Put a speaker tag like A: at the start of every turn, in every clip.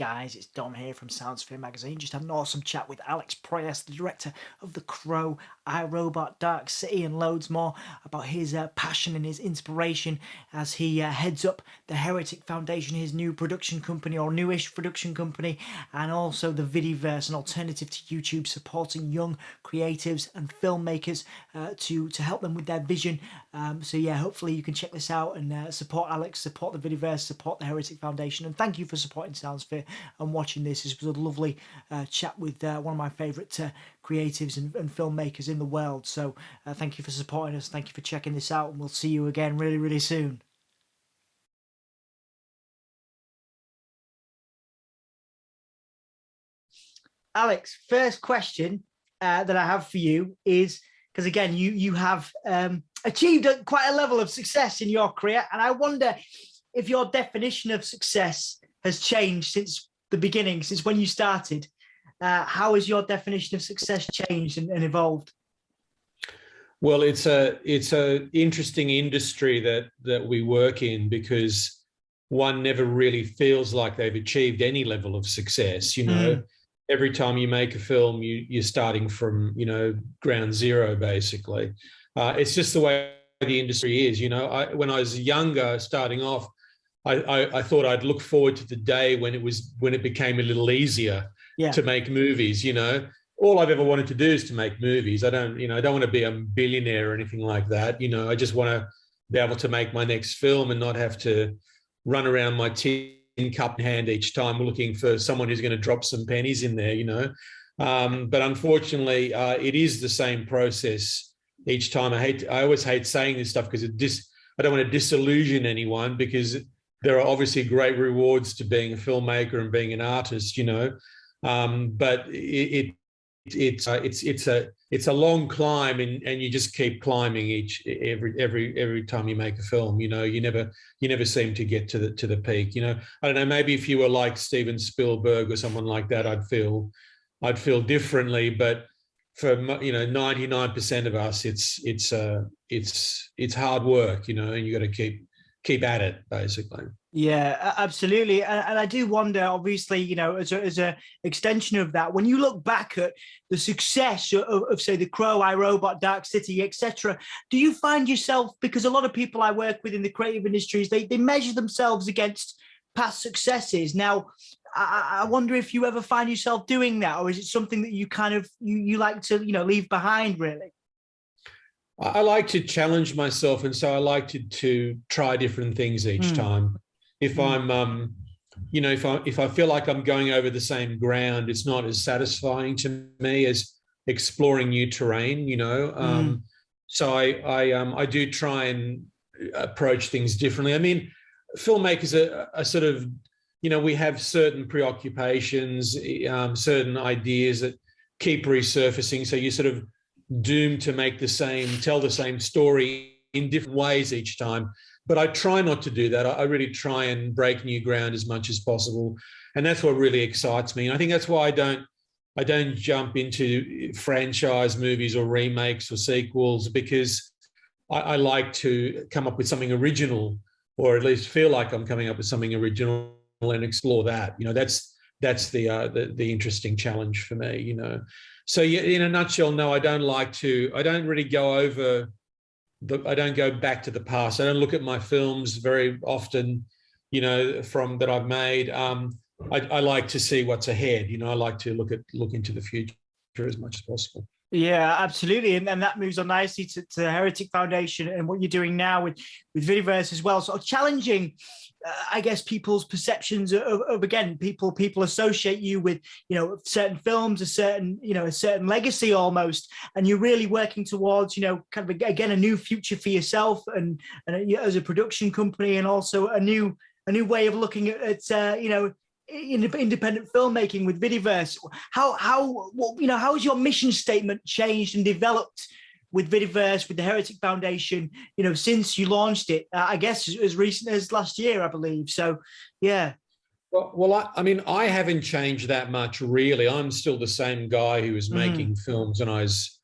A: guys, it's Dom here from Soundsphere Magazine. Just had an awesome chat with Alex Proyas, the director of The Crow, iRobot, Dark City, and loads more, about his passion and his inspiration as he heads up the Heretic Foundation, his new production company, or newish production company, and also the Vidiverse, an alternative to YouTube, supporting young creatives and filmmakers to help them with their vision. So yeah, hopefully you can check this out and support Alex, support the Vidiverse, support the Heretic Foundation, and thank you for supporting Soundsphere and watching this. This was a lovely chat with one of my favourite creatives and filmmakers in the world. So thank you for supporting us, thank you for checking this out, and we'll see you again really, really soon. Alex, first question that I have for you is, because again, you have achieved quite a level of success in your career, and I wonder if your definition of success has changed since the beginning, since when you started. How has your definition of success changed and evolved?
B: Well, it's a interesting industry that we work in, because one never really feels like they've achieved any level of success. You know, every time you make a film, you're starting from, you know, ground zero, basically. It's just the way the industry is. You know, when I was younger, starting off, I thought I'd look forward to the day when it became a little easier to make movies. You know, all I've ever wanted to do is to make movies. I don't want to be a billionaire or anything like that. You know, I just want to be able to make my next film and not have to run around my tin cup in hand each time looking for someone who's going to drop some pennies in there. You know, but unfortunately, it is the same process each time. I always hate saying this stuff because I don't want to disillusion anyone, because there are obviously great rewards to being a filmmaker and being an artist, you know, but it's a long climb, and you just keep climbing every time you make a film. You know, you never seem to get to the peak. You know, I don't know, maybe if you were like Steven Spielberg or someone like that, I'd feel differently, but for, you know, 99% of us, it's hard work, you know, and you got to keep at it, basically.
A: Yeah, absolutely. And I do wonder, obviously, you know, as a extension of that, when you look back at the success of say, The Crow, iRobot, Dark City, etc., do you find yourself, because a lot of people I work with in the creative industries, they measure themselves against past successes. Now, I wonder if you ever find yourself doing that, or is it something that you kind of, you like to, you know, leave behind, really?
B: I like to challenge myself, and so I like to try different things each time. If I'm, you know, if I feel like I'm going over the same ground, it's not as satisfying to me as exploring new terrain. You know, so I do try and approach things differently. I mean, filmmakers are sort of, you know, we have certain preoccupations, certain ideas that keep resurfacing. So you're sort of doomed to tell the same story in different ways each time. But I try not to do that. I really try and break new ground as much as possible, and that's what really excites me. And I think that's why I don't jump into franchise movies or remakes or sequels, because I like to come up with something original, or at least feel like I'm coming up with something original, and explore that. You know, that's the interesting challenge for me. You know, so yeah, in a nutshell, no, I don't really go over. I don't go back to the past. I don't look at my films very often, you know, that I've made. I like to see what's ahead. You know, I like to look into the future as much as possible.
A: Yeah, absolutely. And that moves on nicely to the Heretic Foundation and what you're doing now with Vidiverse as well. Sort of challenging, I guess, people's perceptions of again, people associate you with, you know, certain films, a certain legacy almost, and you're really working towards, you know, kind of, again, a new future for yourself and as a production company, and also a new way of looking at you know, independent filmmaking with Vidiverse. How has your mission statement changed and developed with Vidiverse, with the Heretic Foundation, you know, since you launched it? I guess as recent as last year, I believe. So, yeah.
B: Well, I mean, I haven't changed that much, really. I'm still the same guy who was making films when I was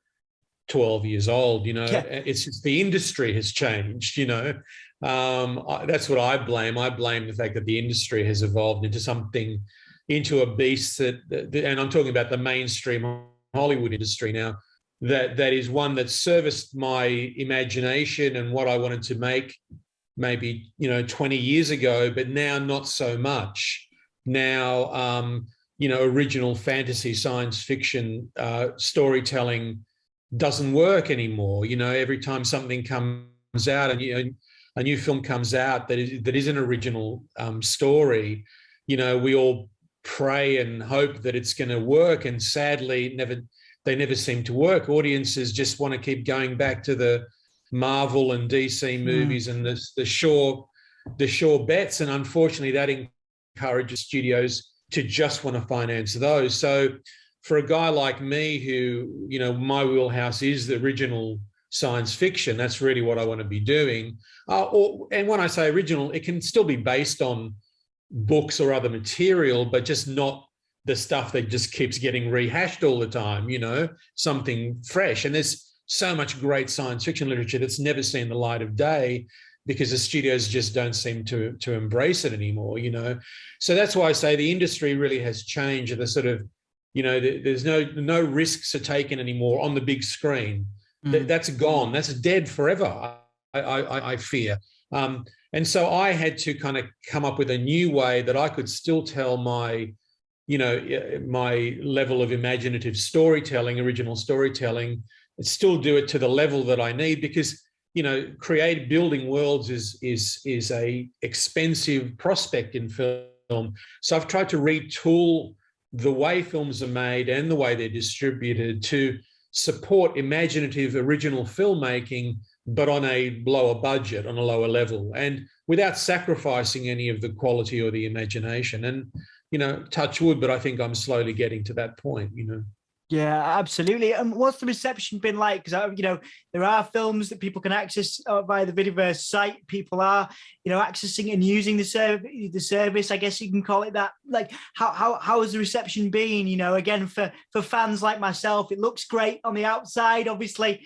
B: 12 years old. You know, it's just the industry has changed. You know, that's what I blame. I blame the fact that the industry has evolved into something into a beast and I'm talking about the mainstream Hollywood industry now, that is one that serviced my imagination and what I wanted to make maybe 20 years ago, but now not so much. Now original fantasy science fiction storytelling doesn't work anymore. Every time something comes out and a new film comes out that is an original story, we all pray and hope that it's going to work, and sadly they never seem to work. Audiences just want to keep going back to the Marvel and DC movies and the sure bets, and unfortunately that encourages studios to just want to finance those. So for a guy like me who, my wheelhouse is the original science fiction, that's really what I want to be doing. And when I say original, it can still be based on books or other material, but just not the stuff that just keeps getting rehashed all the time, something fresh. And there's so much great science fiction literature that's never seen the light of day because the studios just don't seem to embrace it anymore, So that's why I say the industry really has changed. The sort of, there's no risks are taken anymore on the big screen. That's gone. That's dead forever, I fear. And so I had to kind of come up with a new way that I could still tell my level of imaginative storytelling, original storytelling, and still do it to the level that I need, because building worlds is a expensive prospect in film. So I've tried to retool the way films are made and the way they're distributed to support imaginative original filmmaking, but on a lower budget, on a lower level, and without sacrificing any of the quality or the imagination. And touch wood, but I think I'm slowly getting to that point.
A: Yeah, absolutely. And what's the reception been like? Because, there are films that people can access via the Vidiverse site. People are, accessing and using the service, I guess you can call it that. Like, how has the reception been? Again, for fans like myself, it looks great on the outside. Obviously,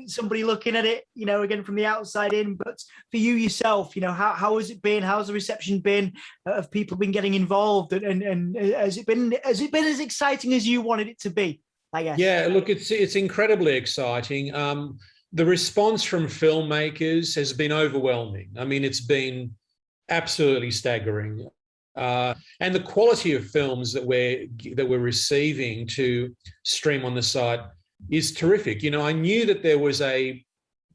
A: somebody looking at it, again, from the outside in. But for you yourself, how has it been? How's the reception been? Have people been getting involved? And has it been as exciting as you wanted it to be, I guess?
B: Yeah, look, it's incredibly exciting. The response from filmmakers has been overwhelming. I mean, it's been absolutely staggering. And the quality of films that we're receiving to stream on the site is terrific. I knew that there was a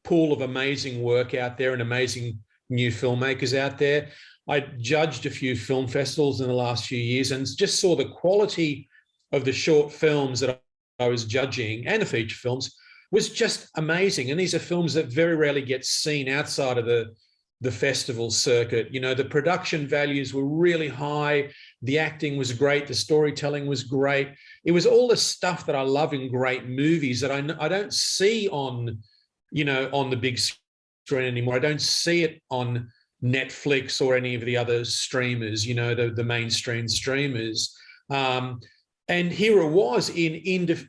B: pool of amazing work out there and amazing new filmmakers out there. I judged a few film festivals in the last few years and just saw the quality of the short films that I was judging and the feature films was just amazing. And these are films that very rarely get seen outside of the festival circuit. The production values were really high. The acting was great. The storytelling was great. It was all the stuff that I love in great movies that I don't see on the big screen anymore. I don't see it on Netflix or any of the other streamers, the mainstream streamers. And here it was in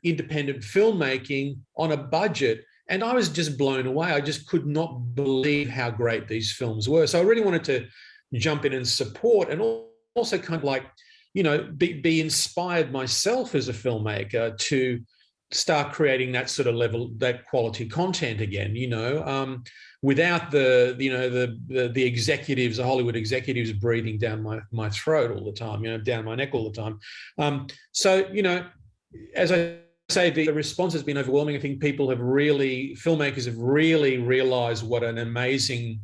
B: independent filmmaking on a budget. And I was just blown away. I just could not believe how great these films were. So I really wanted to jump in and support, and also kind of like, be inspired myself as a filmmaker to start creating that sort of level, that quality content again, without the executives, the Hollywood executives breathing down my throat all the time, down my neck all the time. So, as I say, the response has been overwhelming. I think filmmakers have really realized what an amazing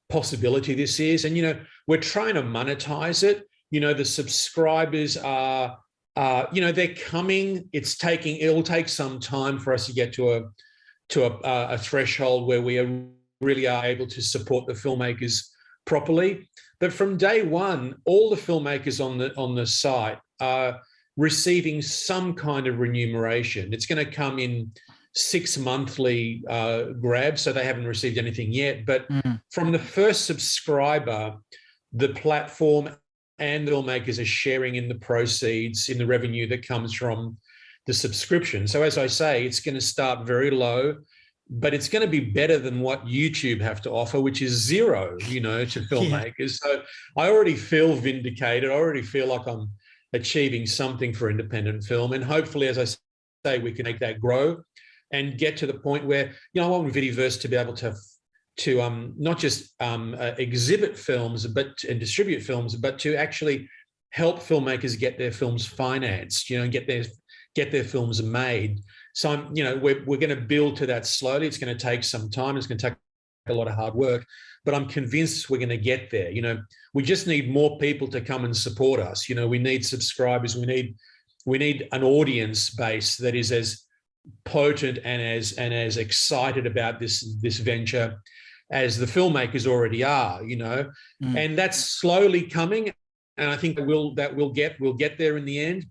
B: possibility this is. And, we're trying to monetize it. The subscribers are, they're coming. It will take some time for us to get to a threshold where we really are able to support the filmmakers properly. But from day one, all the filmmakers on the site are receiving some kind of remuneration. It's going to come in 6 monthly grabs, so they haven't received anything yet. But from the first subscriber, the platform and the filmmakers are sharing in the proceeds, in the revenue that comes from the subscription. So as I say, it's going to start very low, but it's going to be better than what YouTube have to offer, which is zero, to filmmakers. So I already feel vindicated. I already feel like I'm achieving something for independent film. And hopefully, as I say, we can make that grow and get to the point where, I want Vidiverse to be able to not just exhibit films and distribute films, but to actually help filmmakers get their films financed, get their films made. So we're going to build to that slowly. It's going to take some time. It's going to take a lot of hard work, but I'm convinced we're going to get there. We just need more people to come and support us. We need subscribers. We need an audience base that is as potent and as excited about this venture as the filmmakers already are, and that's slowly coming. And I think we'll get there in the end,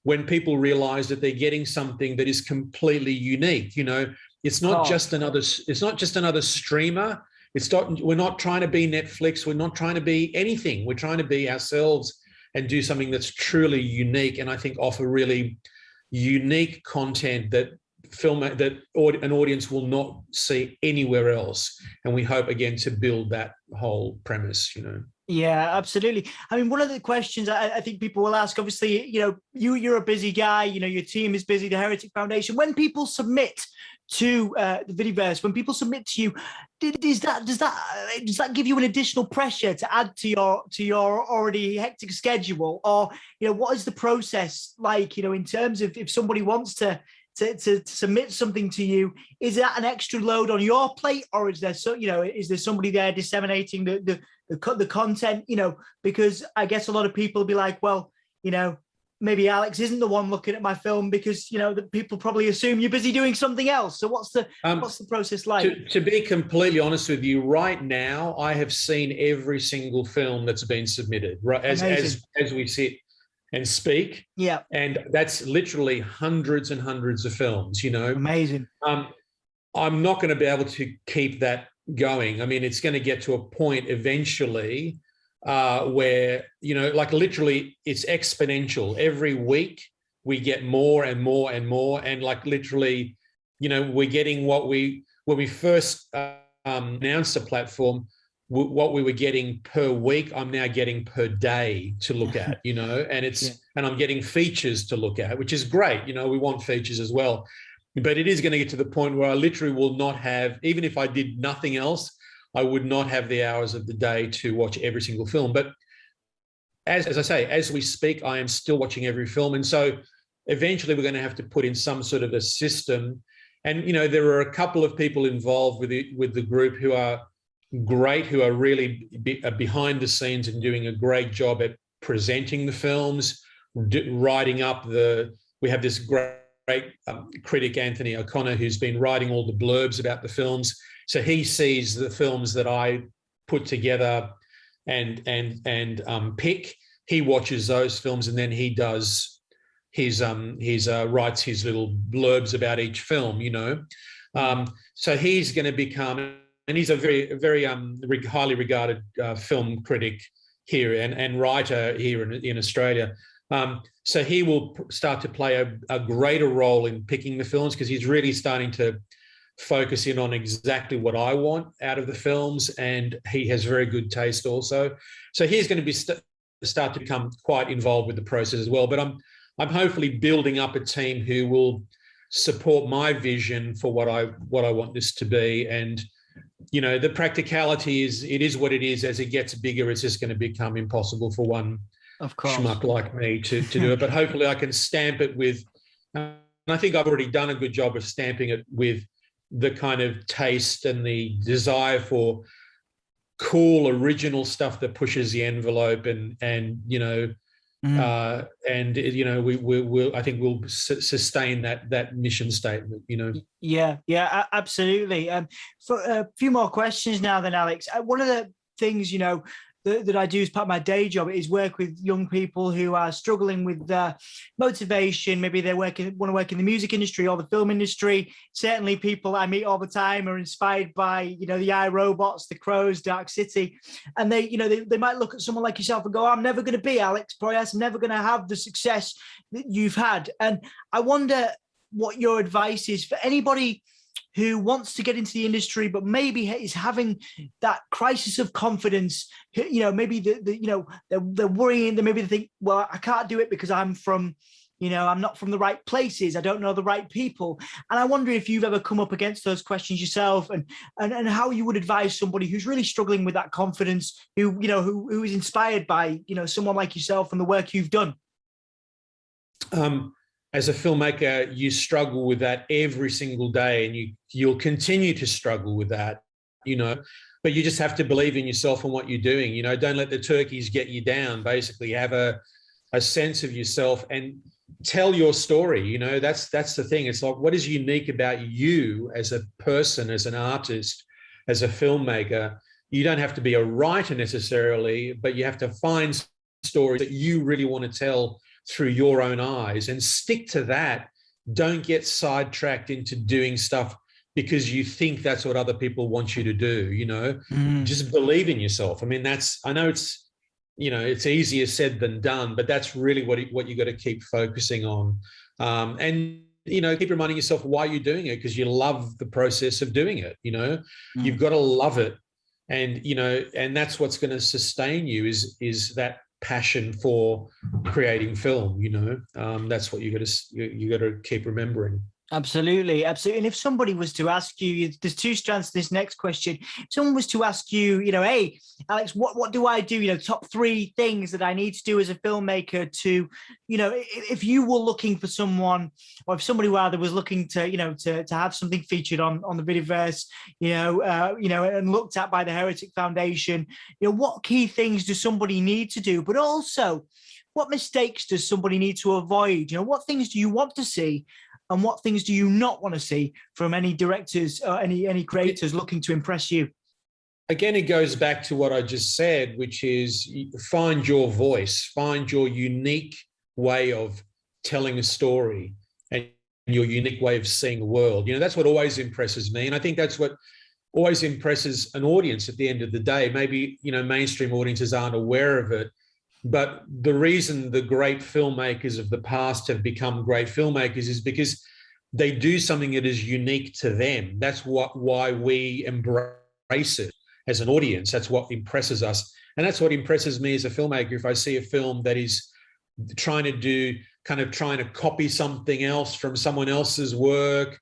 B: when people realize that they're getting something that is completely unique. It's not just another streamer. We're not trying to be Netflix. We're not trying to be anything. We're trying to be ourselves and do something that's truly unique, and I think offer really unique content that an audience will not see anywhere else. And we hope, again, to build that whole premise.
A: Yeah, absolutely. I mean, one of the questions I think people will ask, obviously, you're a busy guy, your team is busy, the Heretic Foundation. When people submit to the Vidiverse, when people submit to you, does that give you an additional pressure to add to your already hectic schedule? Or, what is the process like, in terms of if somebody wants to submit something to you, is that an extra load on your plate, or is there somebody there disseminating the content? Because I guess a lot of people will be like, well, maybe Alex isn't the one looking at my film, because the people probably assume you're busy doing something else. So what's the process like?
B: To be completely honest with you, right now I have seen every single film that's been submitted, right, as we sit and speak.
A: Yeah.
B: And that's literally hundreds and hundreds of films,
A: Amazing.
B: I'm not going to be able to keep that going. I mean, it's going to get to a point eventually where, like literally it's exponential. Every week we get more and more and more. And like literally, we're getting when we first announced the platform, what we were getting per week, I'm now getting per day to look at, and I'm getting features to look at, which is great. We want features as well, but it is going to get to the point where I literally will not have, even if I did nothing else, I would not have the hours of the day to watch every single film. But as I say, as we speak, I am still watching every film. And so eventually we're going to have to put in some sort of a system. And, there are a couple of people involved with the group who are great, who are really behind the scenes and doing a great job at presenting the films, writing up we have this great critic, Anthony O'Connor, who's been writing all the blurbs about the films. So he sees the films that I put together and pick. He watches those films, and then he does writes his little blurbs about each film, so he's going to become, and he's a very, very highly regarded film critic here and writer here in Australia. So he will start to play a greater role in picking the films, because he's really starting to focus in on exactly what I want out of the films, and he has very good taste also. So he's going to be start to become quite involved with the process as well. But I'm hopefully building up a team who will support my vision for what I want this to be. And the practicality is, it is what it is. As it gets bigger, it's just going to become impossible for one schmuck like me to do it. But hopefully I can stamp it with, and I think I've already done a good job of stamping it with the kind of taste and the desire for cool, original stuff that pushes the envelope, and I think we'll sustain that mission statement.
A: Yeah, absolutely. For a few more questions now, then, Alex. One of the things that I do as part of my day job is work with young people who are struggling with motivation. Maybe they want to work in the music industry or the film industry. Certainly people I meet all the time are inspired by, the iRobots, the Crows, Dark City. And they might look at someone like yourself and go, I'm never going to be Alex Proyas. I'm never going to have the success that you've had. And I wonder what your advice is for anybody who wants to get into the industry, but maybe is having that crisis of confidence. Maybe they're worrying, that maybe they think, well, I can't do it because I'm not from the right places. I don't know the right people. And I wonder if you've ever come up against those questions yourself, and how you would advise somebody who's really struggling with that confidence, who is inspired by, someone like yourself and the work you've done.
B: As a filmmaker, you struggle with that every single day, and you'll continue to struggle with that, but you just have to believe in yourself and what you're doing. Don't let the turkeys get you down. Basically, have a sense of yourself and tell your story. That's the thing. It's like, what is unique about you as a person, as an artist, as a filmmaker? You don't have to be a writer necessarily, but you have to find stories that you really want to tell through your own eyes, and stick to that. Don't get sidetracked into doing stuff because you think that's what other people want you to do. Just believe in yourself. I mean, I know it's easier said than done, but that's really what you got to keep focusing on. And keep reminding yourself why you're doing it, because you love the process of doing it. You've got to love it, and that's what's going to sustain you is that passion for creating film. That's what you got to keep remembering.
A: Absolutely. And if somebody was to ask you, there's two strands to this next question. If someone was to ask you, hey, Alex, what do I do? Top 3 things that I need to do as a filmmaker to, if you were looking for someone, or if somebody rather was looking to, to have something featured on the Vidiverse, and looked at by the Heretic Foundation, what key things does somebody need to do? But also, what mistakes does somebody need to avoid? What things do you want to see? And what things do you not want to see from any directors or any creators looking to impress you?
B: Again, it goes back to what I just said, which is find your voice, find your unique way of telling a story and your unique way of seeing the world. That's what always impresses me. And I think that's what always impresses an audience at the end of the day. Maybe, mainstream audiences aren't aware of it, but the reason the great filmmakers of the past have become great filmmakers is because they do something that is unique to them. That's why we embrace it as an audience. That's what impresses us. And that's what impresses me as a filmmaker. If I see a film that is trying to copy something else from someone else's work,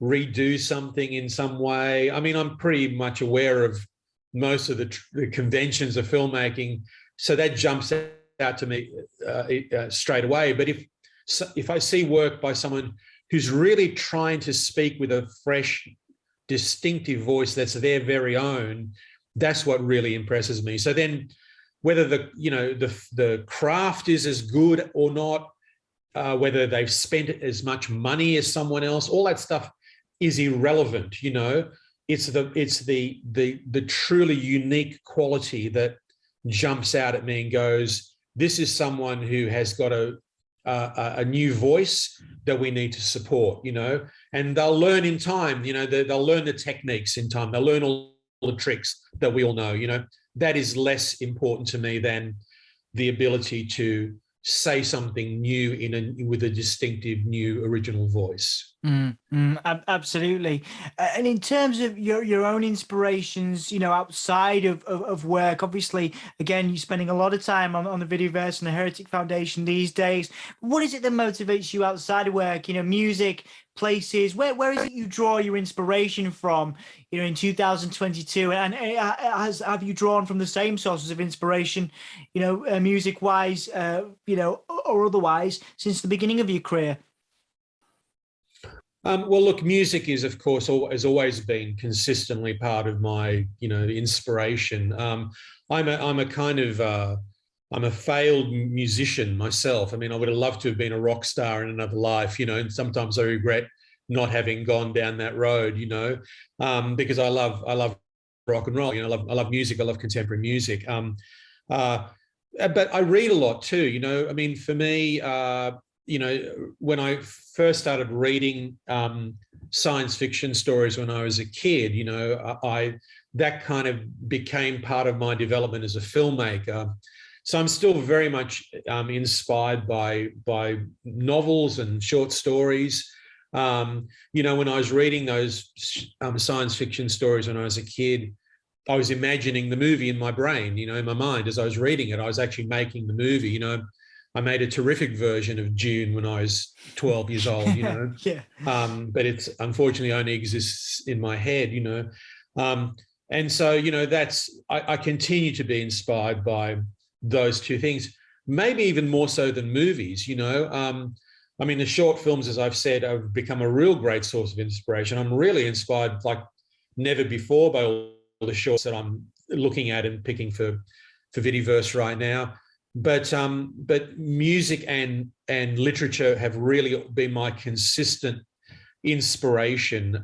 B: redo something in some way. I mean, I'm pretty much aware of most of the conventions of filmmaking, so that jumps out to me straight away. But if I see work by someone who's really trying to speak with a fresh, distinctive voice that's their very own, that's what really impresses me. So then, whether the craft is as good or not, whether they've spent as much money as someone else, all that stuff is irrelevant. It's the truly unique quality that jumps out at me and goes, this is someone who has got a new voice that we need to support, and they'll learn in time. They'll learn the techniques in time. They'll learn all the tricks that we all know. That is less important to me than the ability to say something new with a distinctive new original voice.
A: Absolutely. And in terms of your own inspirations, outside of work, obviously, again, you're spending a lot of time on the Vidiverse and the Heretic Foundation these days. What is it that motivates you outside of work? Music, places. Where is it you draw your inspiration from? In 2022, and have you drawn from the same sources of inspiration, music-wise, or otherwise, since the beginning of your career?
B: Well, look, music is, of course, has always been consistently part of my, inspiration. I'm a failed musician myself. I mean, I would have loved to have been a rock star in another life, and sometimes I regret not having gone down that road, because I love rock and roll. I love music. I love contemporary music. But I read a lot too. I mean, for me, when I first started reading science fiction stories when I was a kid, that kind of became part of my development as a filmmaker. So I'm still very much inspired by novels and short stories. When I was reading those science fiction stories when I was a kid, I was imagining the movie in my brain, in my mind. As I was reading it, I was actually making the movie. I made a terrific version of Dune when I was 12 years old,
A: Yeah.
B: But it's unfortunately only exists in my head, and so, I continue to be inspired by those two things, maybe even more so than movies, the short films, as I've said, have become a real great source of inspiration. I'm really inspired like never before by all the shorts that I'm looking at and picking for Vidiverse right now. But music and literature have really been my consistent inspiration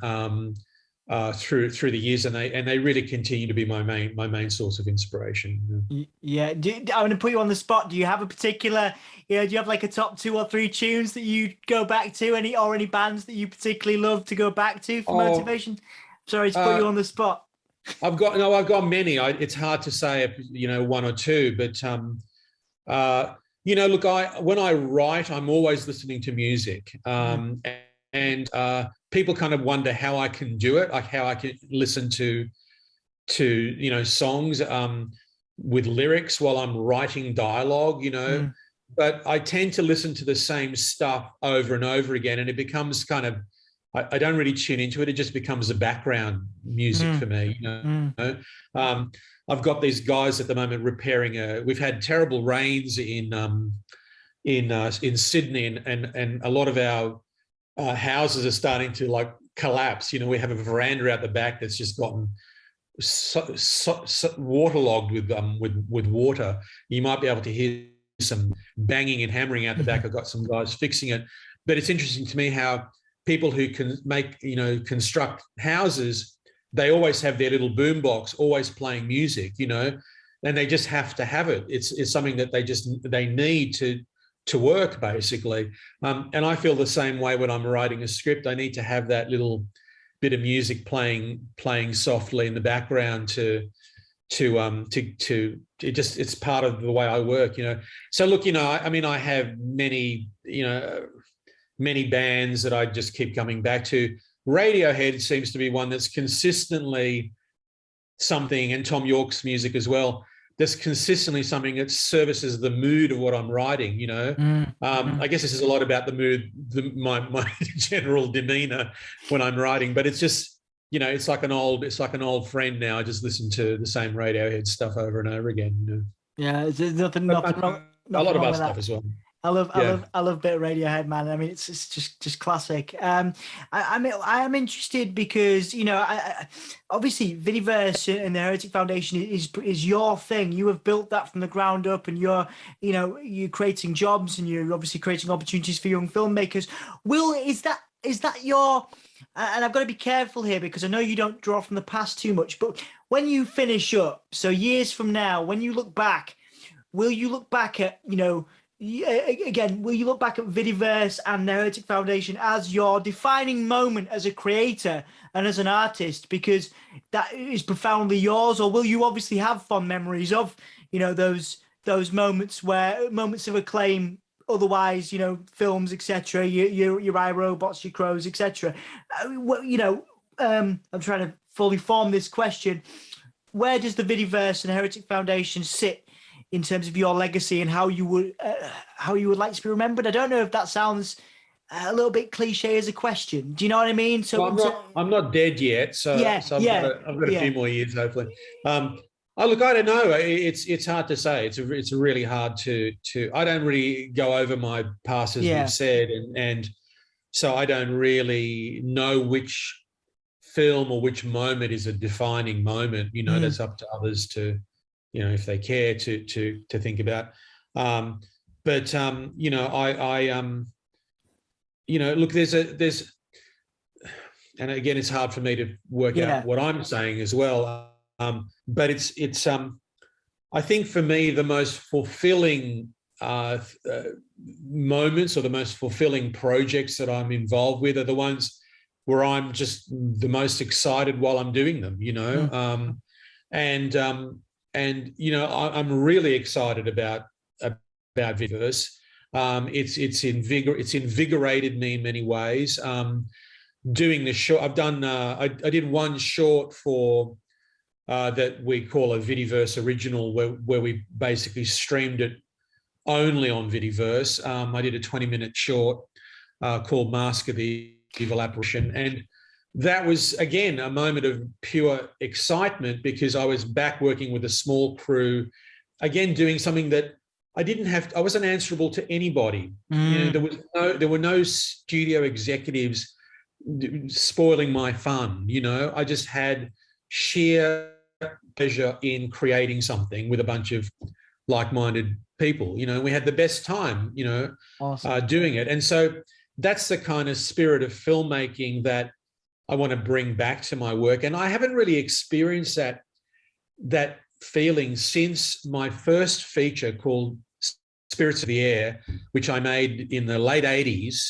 B: through the years, and they really continue to be my main source of inspiration.
A: Yeah, I'm going to put you on the spot. Do you have a particular, do you have like a top 2 or 3 tunes that you go back to, any bands that you particularly love to go back to for motivation? Sorry to put you on the spot.
B: I've got many. It's hard to say, one or two, but look, when I write, I'm always listening to music, and people kind of wonder how I can do it, like how I can listen to songs with lyrics while I'm writing dialogue, But I tend to listen to the same stuff over and over again, and it becomes kind of, I don't really tune into it. It just becomes a background music for me, I've got these guys at the moment repairing we've had terrible rains in Sydney, and a lot of our houses are starting to like collapse. We have a veranda out the back that's just gotten waterlogged with water. You might be able to hear some banging and hammering out the back. I've got some guys fixing it, but it's interesting to me how people who can construct houses, they always have their little boombox always playing music, and they just have to have it. It's something that they need to work, basically. And I feel the same way when I'm writing a script. I need to have that little bit of music playing softly in the background it's part of the way I work, So look, I have many bands that I just keep coming back to. Radiohead seems to be one that's consistently something, and Tom York's music as well. There's consistently something that services the mood of what I'm writing, I guess this is a lot about the mood, my general demeanor when I'm writing, but it's just, it's like an old friend now. I just listen to the same Radiohead stuff over and over again,
A: Yeah, there's nothing wrong.
B: A lot of other stuff as well.
A: I love a bit of Radiohead, man. I mean, it's just classic. I am interested because obviously Vidiverse and the Heretic Foundation is your thing. You have built that from the ground up, and you're creating jobs, and you're obviously creating opportunities for young filmmakers. Is that your? And I've got to be careful here because I know you don't draw from the past too much. But when you finish up, so years from now, when you look back, will you look back at will you look back at Vidiverse and the Heretic Foundation as your defining moment as a creator and as an artist, because that is profoundly yours? Or will you obviously have fond memories of, those moments of acclaim, otherwise, films, etc., your iRobots, your Crows, etc. I'm trying to fully form this question. Where does the Vidiverse and Heretic Foundation sit in terms of your legacy and how you would like to be remembered? I don't know if that sounds a little bit cliche as a question. Do you know what I mean? So
B: I'm not dead yet, so I've got a few more years, hopefully. Look, I don't know. It's hard to say. It's really hard to. I don't really go over my past, as you've said, and so I don't really know which film or which moment is a defining moment. That's up to others to, if they care to think about. But look, there's, and again, it's hard for me to work out what I'm saying as well. But it's I think for me, the most fulfilling moments or the most fulfilling projects that I'm involved with are the ones where I'm just the most excited while I'm doing them, I'm really excited about Vidiverse. It's invigorated me in many ways. Doing the short, I've done. I did one short for that we call a Vidiverse original, where we basically streamed it only on Vidiverse. I did a 20-minute short called Mask of the Evil Apparition, and that was again a moment of pure excitement because I was back working with a small crew, again doing something that I didn't have. I wasn't answerable to anybody. You know, there were no studio executives spoiling my fun. You know, I just had sheer pleasure in creating something with a bunch of like-minded people. You know, we had the best time. You know,
A: awesome.
B: Doing it, and so that's the kind of spirit of filmmaking that I want to bring back to my work. And I haven't really experienced that feeling since my first feature called Spirits of the Air, which I made in the late 80s,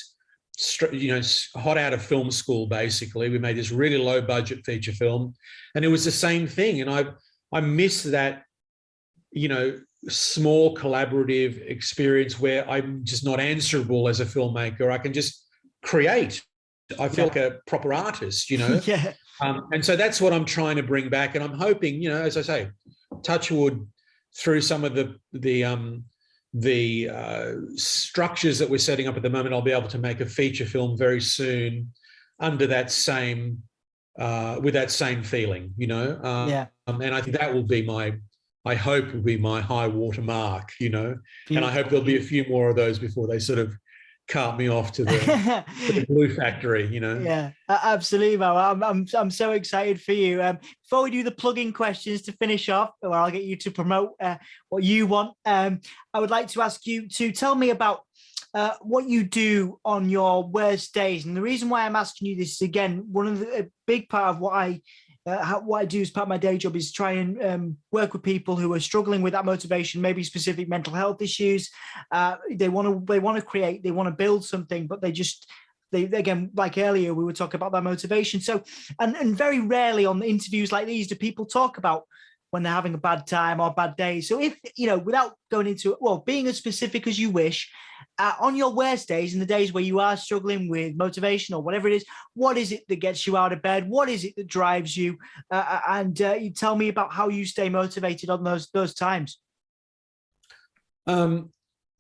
B: you know, hot out of film school, basically. We made this really low budget feature film, and it was the same thing. And I miss that, you know, small collaborative experience where I'm just not answerable as a filmmaker. I can just create. I feel like a proper artist, you know.
A: Yeah.
B: And so that's what I'm trying to bring back. And I'm hoping, you know, as I say, touch wood, through some of the structures that we're setting up at the moment, I'll be able to make a feature film very soon under that same with that same feeling, you know. And I think that will be I hope will be my high water mark, you know. Beautiful. And I hope there'll be a few more of those before they sort of cart me off to the glue factory, you know.
A: Yeah, absolutely, Mo. I'm so excited for you. Before we do the plug-in questions to finish off, where I'll get you to promote what you want, I would like to ask you to tell me about what you do on your worst days. And the reason why I'm asking you this is, again, one of the a big part of what I do as part of my day job is try and work with people who are struggling with that motivation, maybe specific mental health issues. They want to create, they want to build something, but they again, like earlier, we were talking about that motivation. So, and very rarely on interviews like these do people talk about when they're having a bad time or bad day. So if, you know, without going into, well, being as specific as you wish, on your worst days and the days where you are struggling with motivation or whatever it is, what is it that gets you out of bed? What is it that drives you? And you tell me about how you stay motivated on those times.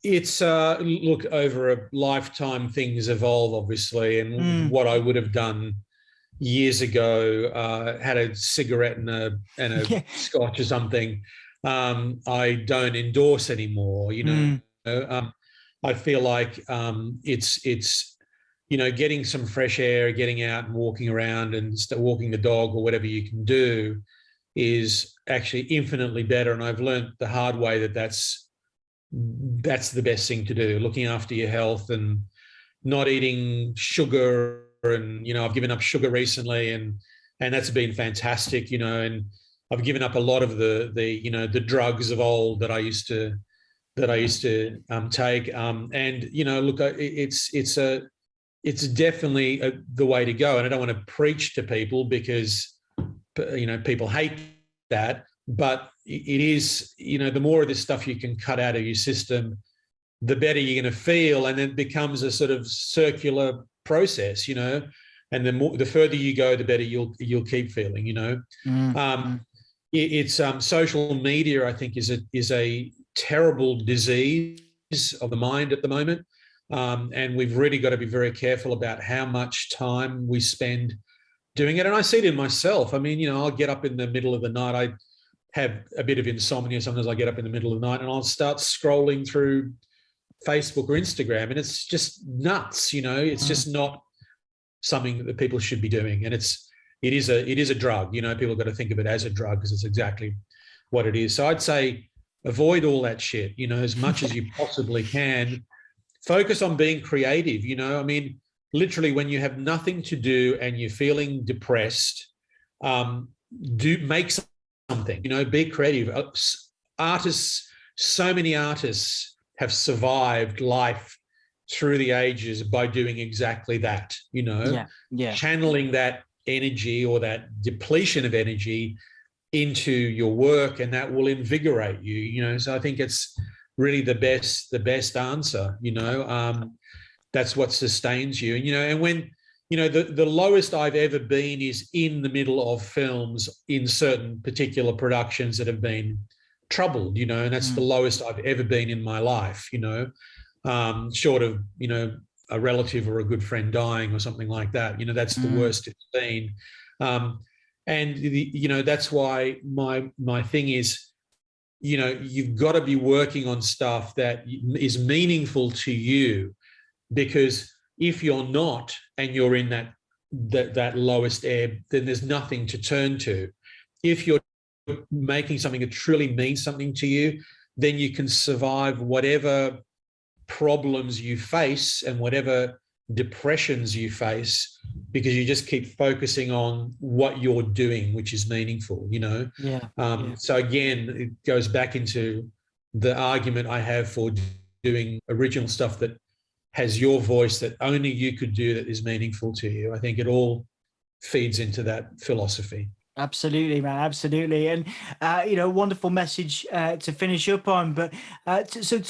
B: It's look, over a lifetime, things evolve, obviously, and what I would have done years ago, had a cigarette and a scotch or something, I don't endorse anymore. You know, I feel like it's you know, getting some fresh air, getting out and walking around and walking the dog or whatever you can do is actually infinitely better. And I've learned the hard way that that's the best thing to do. Looking after your health and not eating sugar. And, you know, I've given up sugar recently and that's been fantastic, you know, and I've given up a lot of the you know, the drugs of old that I used to take. And, you know, look, it's definitely the way to go. And I don't want to preach to people because, you know, people hate that, but it is, you know, the more of this stuff you can cut out of your system, the better you're going to feel. And then it becomes a sort of circular process, you know, and the further you go, the better you'll keep feeling, you know. It's social media, I think, is a terrible disease of the mind at the moment. And we've really got to be very careful about how much time we spend doing it. And I see it in myself. I mean, you know, I'll get up in the middle of the night. I have a bit of insomnia. Sometimes I get up in the middle of the night and I'll start scrolling through Facebook or Instagram, and it's just nuts, you know. It's just not something that people should be doing. And it is a drug, you know. People got to think of it as a drug because it's exactly what it is. So I'd say avoid all that shit, you know, as much as you possibly can. Focus on being creative, you know. I mean, literally, when you have nothing to do and you're feeling depressed, make something, you know, be creative. Artists, so many artists have survived life through the ages by doing exactly that, you know, channeling that energy or that depletion of energy into your work, and that will invigorate you, you know. So I think it's really the best answer. That's what sustains you. And when the lowest I've ever been is in the middle of films in certain particular productions that have been troubled, and that's the lowest I've ever been in my life, short of, a relative or a good friend dying or something like that. That's the worst it's been. And that's why my thing is, you've got to be working on stuff that is meaningful to you, because if you're not, and you're in that lowest ebb, then there's nothing to turn to. If you're making something that truly means something to you, then you can survive whatever problems you face and whatever depressions you face, because you just keep focusing on what you're doing, which is meaningful, So again, it goes back into the argument I have for doing original stuff that has your voice, that only you could do, that is meaningful to you. I think it all feeds into that philosophy.
A: Absolutely, man. Absolutely. And, wonderful message to finish up on. But so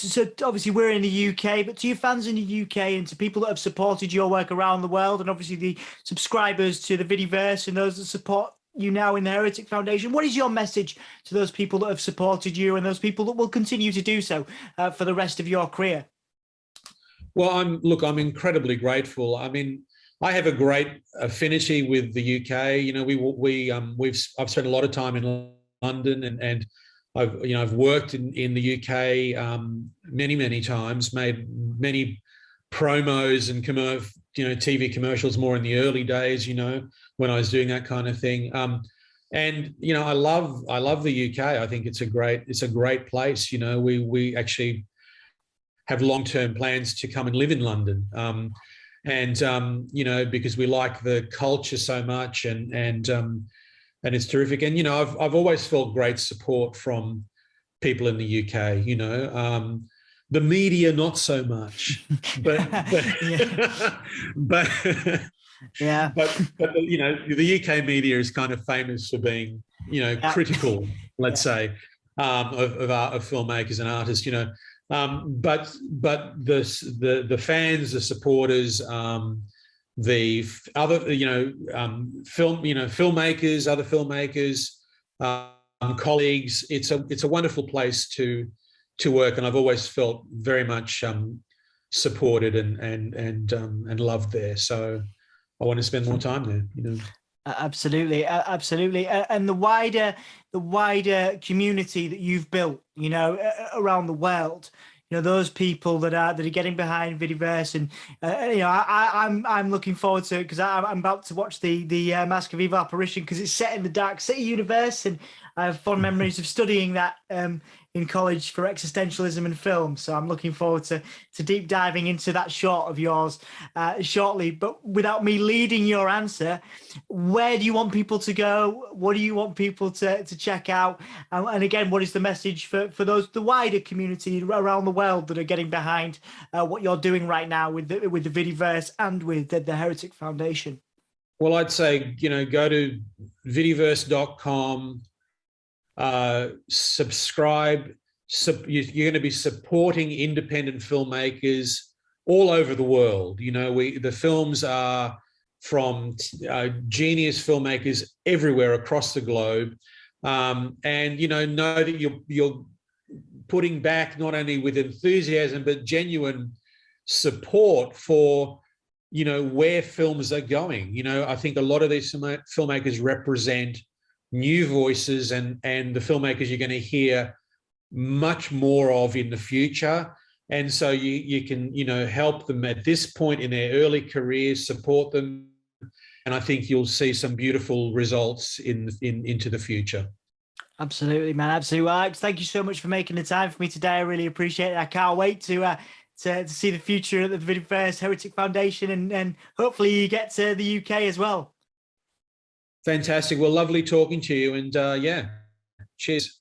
A: obviously we're in the UK, but to your fans in the UK and to people that have supported your work around the world, and obviously the subscribers to the Vidiverse and those that support you now in the Heretic Foundation, what is your message to those people that have supported you and those people that will continue to do so for the rest of your career?
B: Well, I'm incredibly grateful. I mean, I have a great affinity with the UK. I've spent a lot of time in London, and I've worked in the UK many times, made many promos and TV commercials more in the early days, when I was doing that kind of thing. And I love the UK. I think it's a great place. We actually have long-term plans to come and live in London. Because we like the culture so much, and it's terrific. And I've always felt great support from people in the UK. The media not so much, but
A: yeah.
B: But the UK media is kind of famous for being critical, let's say, of filmmakers and artists. But the fans, the supporters, the other filmmakers, other filmmakers, colleagues, it's a wonderful place to work, and I've always felt very much supported and loved there. So I want to spend more time there.
A: Absolutely, absolutely, and the wider community that you've built, around the world, those people that are getting behind Vidiverse, and I'm looking forward to it, because I'm about to watch the Mask of Evil Apparition, because it's set in the Dark City universe, and I have fond memories of studying that in college for existentialism and film. So I'm looking forward to deep diving into that short of yours shortly. But without me leading your answer, where do you want people to go? What do you want people to check out? And again, what is the message for the wider community around the world that are getting behind what you're doing right now with the Vidiverse and with the Heretic Foundation?
B: Well, I'd say, go to vidiverse.com, subscribe. You're going to be supporting independent filmmakers all over the world. The films are from genius filmmakers everywhere across the globe, and know that you're putting back not only with enthusiasm but genuine support for where films are going. I think a lot of these filmmakers represent new voices, and the filmmakers you're going to hear much more of in the future. And so you can help them at this point in their early careers, support them, and I think you'll see some beautiful results into the future.
A: Absolutely, man. Absolutely. Well, Alex, thank you so much for making the time for me today. I really appreciate it. I can't wait to see the future of the Vidiverse Heretic Foundation, and hopefully you get to the UK as well.
B: Fantastic. Well, lovely talking to you, and cheers.